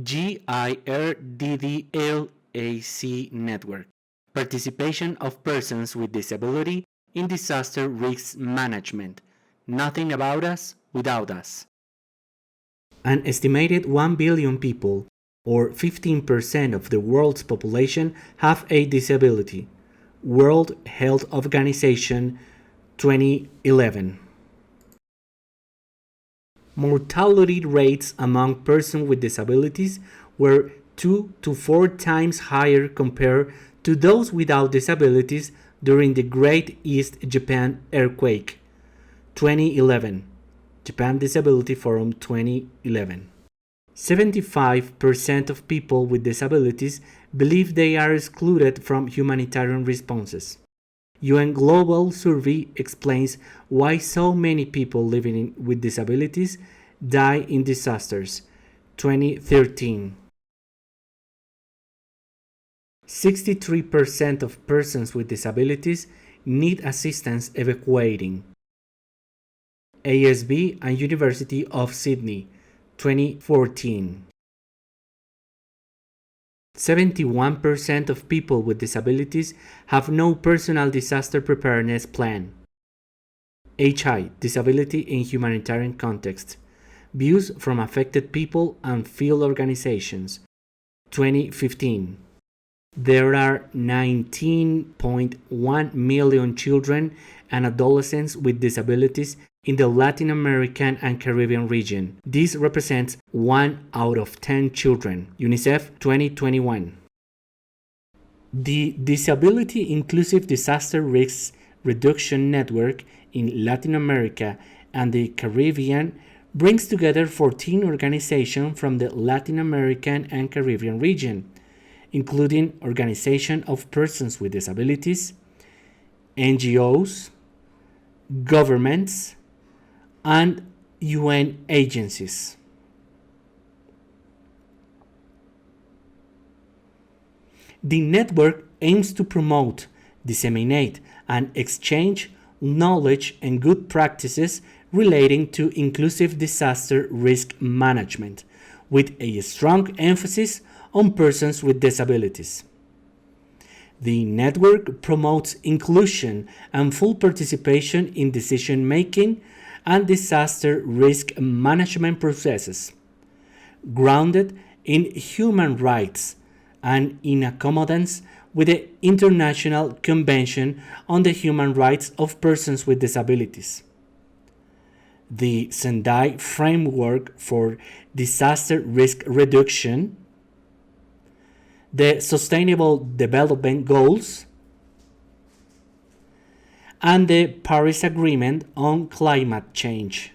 GIRDDLAC network. Participation of persons with disability in disaster risk management. Nothing about us without us. An estimated 1 billion people, or 15% of the world's population, have a disability. World Health Organization 2011. Mortality rates among persons with disabilities were 2 to 4 times higher compared to those without disabilities during the Great East Japan Earthquake. 2011. Japan Disability Forum 2011. 75% of people with disabilities believe they are excluded from humanitarian responses. UN Global Survey explains why so many people living with disabilities die in disasters. 2013. 63% of persons with disabilities need assistance evacuating. ASB and University of Sydney, 2014. 71% of people with disabilities have no personal disaster preparedness plan. HI, Disability in Humanitarian Context. Views from affected people and field organizations. 2015. There are 19.1 million children and adolescents with disabilities in the Latin American and Caribbean region. This represents 1 out of 10 children. UNICEF 2021. The Disability Inclusive Disaster Risk Reduction Network in Latin America and the Caribbean brings together 14 organizations from the Latin American and Caribbean region, including Organization of Persons with Disabilities, NGOs, governments, and UN agencies. The network aims to promote, disseminate, and exchange knowledge and good practices relating to inclusive disaster risk management, with a strong emphasis on persons with disabilities. The network promotes inclusion and full participation in decision-making and disaster risk management processes, grounded in human rights and in accordance with the International Convention on the Human Rights of Persons with Disabilities. The Sendai Framework for Disaster Risk Reduction, the Sustainable Development Goals, and the Paris Agreement on Climate Change.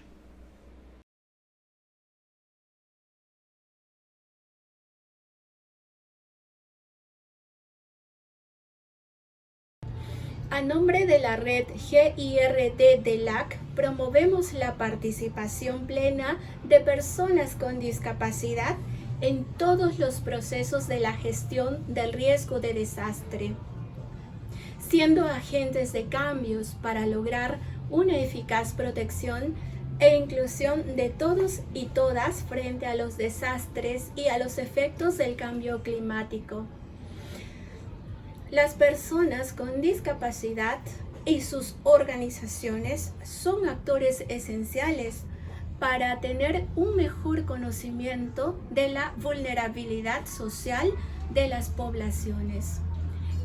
A nombre de la red GIRD-DELAC, promovemos la participación plena de personas con discapacidad en todos los procesos de la gestión del riesgo de desastre, siendo agentes de cambios para lograr una eficaz protección e inclusión de todos y todas frente a los desastres y a los efectos del cambio climático. Las personas con discapacidad y sus organizaciones son actores esenciales para tener un mejor conocimiento de la vulnerabilidad social de las poblaciones,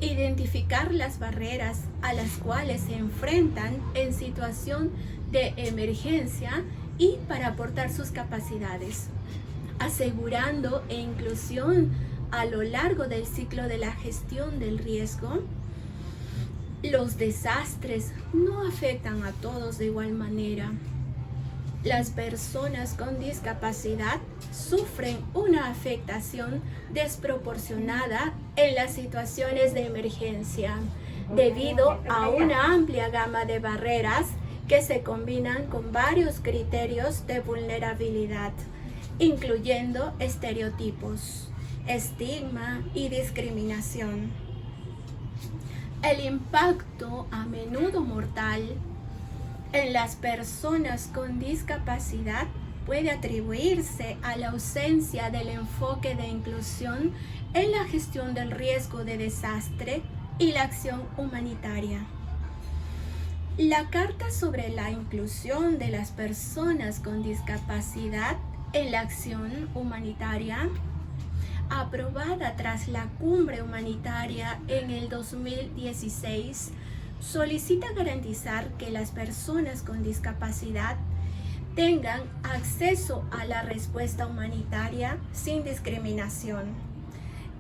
identificar las barreras a las cuales se enfrentan en situación de emergencia y para aportar sus capacidades, asegurando inclusión a lo largo del ciclo de la gestión del riesgo. Los desastres no afectan a todos de igual manera. Las personas con discapacidad sufren una afectación desproporcionada en las situaciones de emergencia, debido a una amplia gama de barreras que se combinan con varios criterios de vulnerabilidad, incluyendo estereotipos, estigma y discriminación. El impacto, a menudo mortal, en las personas con discapacidad puede atribuirse a la ausencia del enfoque de inclusión en la gestión del riesgo de desastre y la acción humanitaria. La Carta sobre la Inclusión de las Personas con Discapacidad en la Acción Humanitaria, aprobada tras la Cumbre Humanitaria en el 2016, solicita garantizar que las personas con discapacidad tengan acceso a la respuesta humanitaria sin discriminación.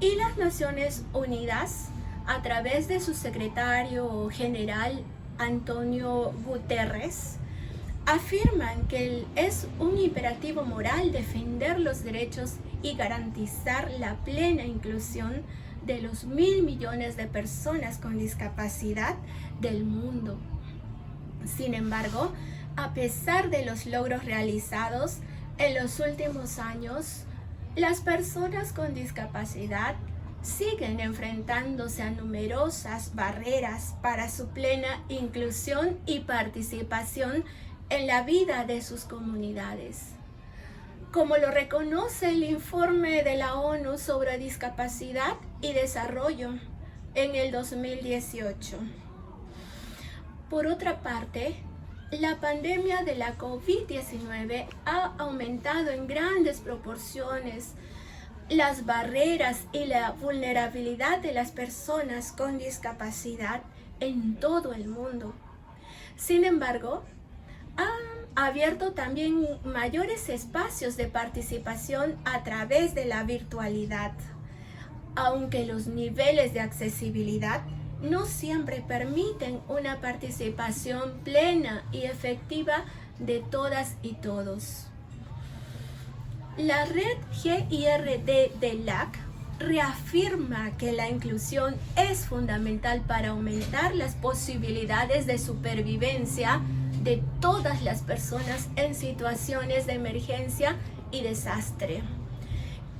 Y las Naciones Unidas, a través de su secretario general Antonio Guterres, afirman que es un imperativo moral defender los derechos y garantizar la plena inclusión de los 1.000 millones de personas con discapacidad del mundo. Sin embargo, a pesar de los logros realizados en los últimos años, las personas con discapacidad siguen enfrentándose a numerosas barreras para su plena inclusión y participación en la vida de sus comunidades. Como lo reconoce el informe de la ONU sobre discapacidad y desarrollo en el 2018. Por otra parte, la pandemia de la COVID-19 ha aumentado en grandes proporciones las barreras y la vulnerabilidad de las personas con discapacidad en todo el mundo. Sin embargo, ha abierto también mayores espacios de participación a través de la virtualidad, aunque los niveles de accesibilidad no siempre permiten una participación plena y efectiva de todas y todos. La red GIRD-DELAC reafirma que la inclusión es fundamental para aumentar las posibilidades de supervivencia de todas las personas en situaciones de emergencia y desastre.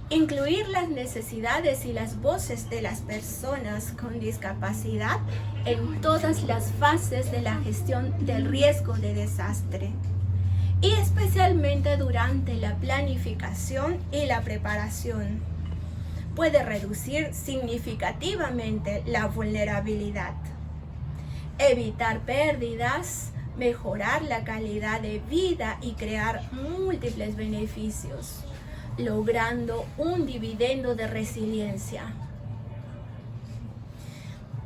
Incluir las necesidades y las voces de las personas con discapacidad en todas las fases de la gestión del riesgo de desastre, y especialmente durante la planificación y la preparación, puede reducir significativamente la vulnerabilidad, evitar pérdidas, mejorar la calidad de vida y crear múltiples beneficios, logrando un dividendo de resiliencia.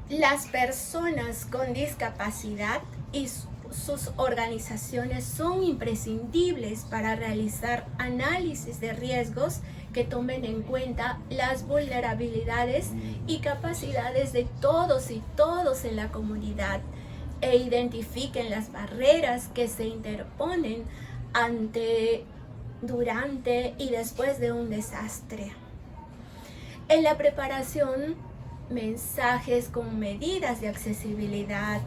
Las personas con discapacidad y sus organizaciones son imprescindibles para realizar análisis de riesgos que tomen en cuenta las vulnerabilidades y capacidades de todos y todos en la comunidad e identifiquen las barreras que se interponen ante, durante y después de un desastre. En la preparación, mensajes con medidas de accesibilidad,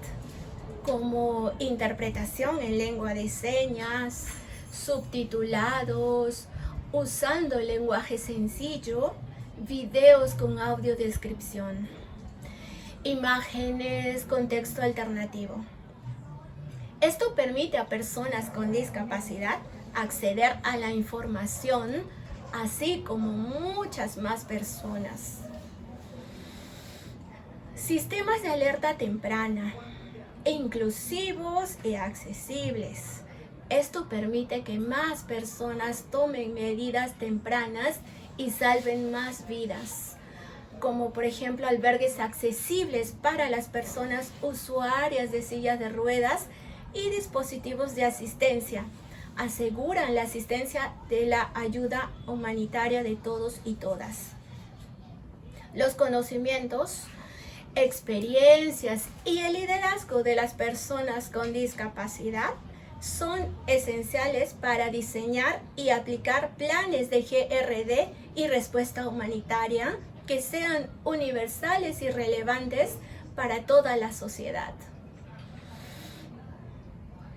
como interpretación en lengua de señas, subtitulados, usando el lenguaje sencillo, videos con audiodescripción, imágenes con texto alternativo. Esto permite a personas con discapacidad acceder a la información, así como muchas más personas. Sistemas de alerta temprana, inclusivos y accesibles. Esto permite que más personas tomen medidas tempranas y salven más vidas, como por ejemplo albergues accesibles para las personas usuarias de sillas de ruedas y dispositivos de asistencia. Aseguran la asistencia de la ayuda humanitaria de todos y todas. Los conocimientos, experiencias y el liderazgo de las personas con discapacidad son esenciales para diseñar y aplicar planes de GRD y respuesta humanitaria que sean universales y relevantes para toda la sociedad.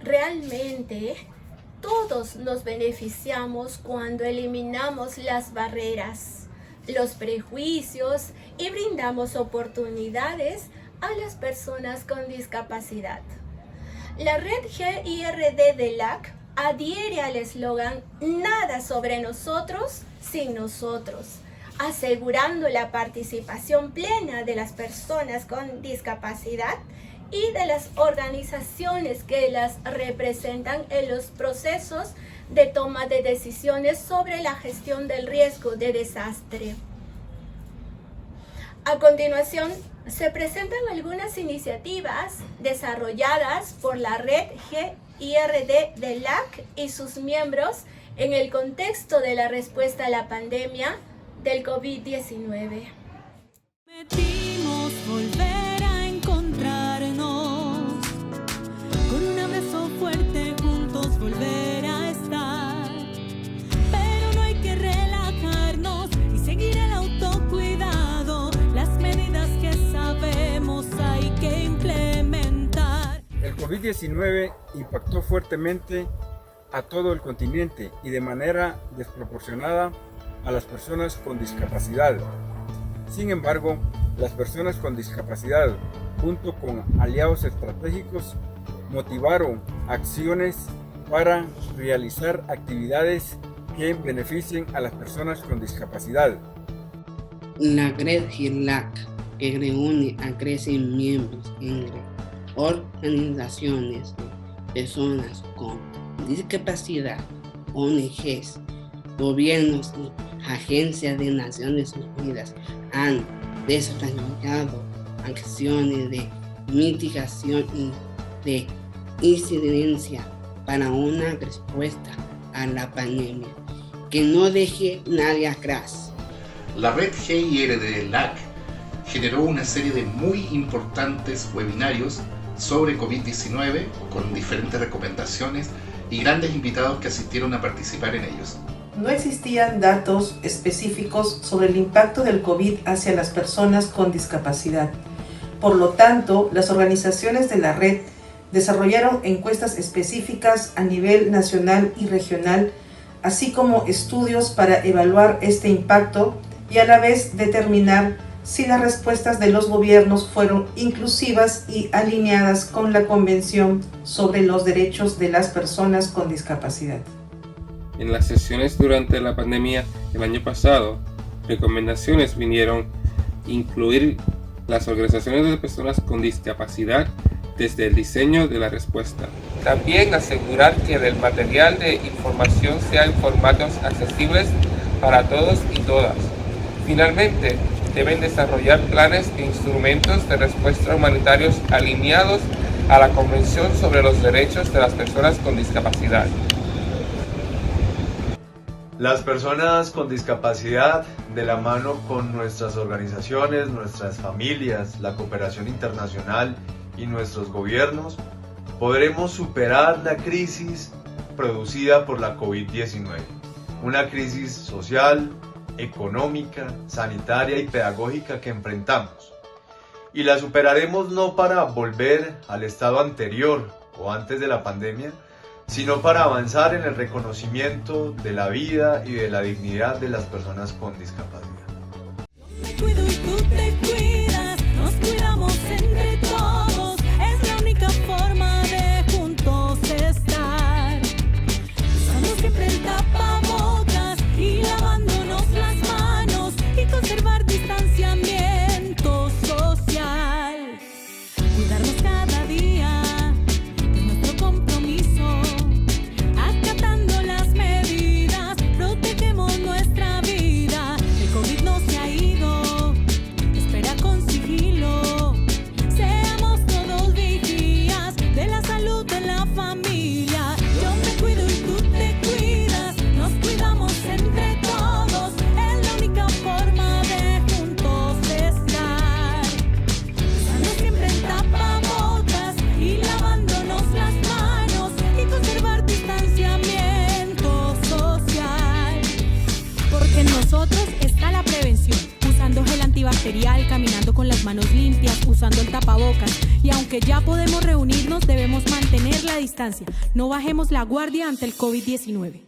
Realmente, todos nos beneficiamos cuando eliminamos las barreras, los prejuicios y brindamos oportunidades a las personas con discapacidad. La red GIRD-DELAC adhiere al eslogan "Nada sobre nosotros sin nosotros", asegurando la participación plena de las personas con discapacidad y de las organizaciones que las representan en los procesos de toma de decisiones sobre la gestión del riesgo de desastre. A continuación, se presentan algunas iniciativas desarrolladas por la red GIRD de LAC y sus miembros en el contexto de la respuesta a la pandemia del COVID-19. Prometimos volver a encontrarnos, con un abrazo fuerte juntos volver a estar, pero no hay que relajarnos y seguir el autocuidado, las medidas que sabemos hay que implementar. El COVID-19 impactó fuertemente a todo el continente y de manera desproporcionada a las personas con discapacidad. Sin embargo, las personas con discapacidad, junto con aliados estratégicos, motivaron acciones para realizar actividades que beneficien a las personas con discapacidad. La red GIRLAC, que reúne a 13 miembros entre organizaciones de personas con discapacidad, ONGs, gobiernos y agencias de Naciones Unidas, han desarrollado acciones de mitigación y de incidencia para una respuesta a la pandemia que no deje nadie atrás. La red GIRD-LAC generó una serie de muy importantes webinarios sobre COVID-19 con diferentes recomendaciones y grandes invitados que asistieron a participar en ellos. No existían datos específicos sobre el impacto del COVID hacia las personas con discapacidad. Por lo tanto, las organizaciones de la red desarrollaron encuestas específicas a nivel nacional y regional, así como estudios para evaluar este impacto y a la vez determinar si las respuestas de los gobiernos fueron inclusivas y alineadas con la Convención sobre los Derechos de las Personas con Discapacidad. En las sesiones durante la pandemia el año pasado, recomendaciones vinieron a incluir las organizaciones de personas con discapacidad desde el diseño de la respuesta. También asegurar que el material de información sea en formatos accesibles para todos y todas. Finalmente, deben desarrollar planes e instrumentos de respuesta humanitarios alineados a la Convención sobre los Derechos de las Personas con Discapacidad. Las personas con discapacidad, de la mano con nuestras organizaciones, nuestras familias, la cooperación internacional y nuestros gobiernos, podremos superar la crisis producida por la COVID-19. Una crisis social, económica, sanitaria y pedagógica que enfrentamos. Y la superaremos no para volver al estado anterior o antes de la pandemia, sino para avanzar en el reconocimiento de la vida y de la dignidad de las personas con discapacidad. Yo me cuido y tú te cuidas, nos cuidamos entre todos, es la única forma de juntos estar. Usando siempre el tapabocas y lavándonos las manos y conservar distanciamiento social. Cuidarnos cada día es nuestro compromiso. Acatando las medidas, protegemos nuestra vida. El COVID no se ha ido, espera con sigilo. Seamos todos vigías de la salud de la familia. Yo me cuido y tú te cuidas, nos cuidamos entre todos. Es la única forma de juntos estar. Usando siempre el tapabocas y lavándonos las manos y conservar distanciamiento social. Porque en nosotros está la prevención, usando gel antibacterial, caminando con las manos limpias, usando el tapabocas. Y aunque ya podemos reunirnos, debemos mantener la distancia. No bajemos la guardia ante el COVID-19.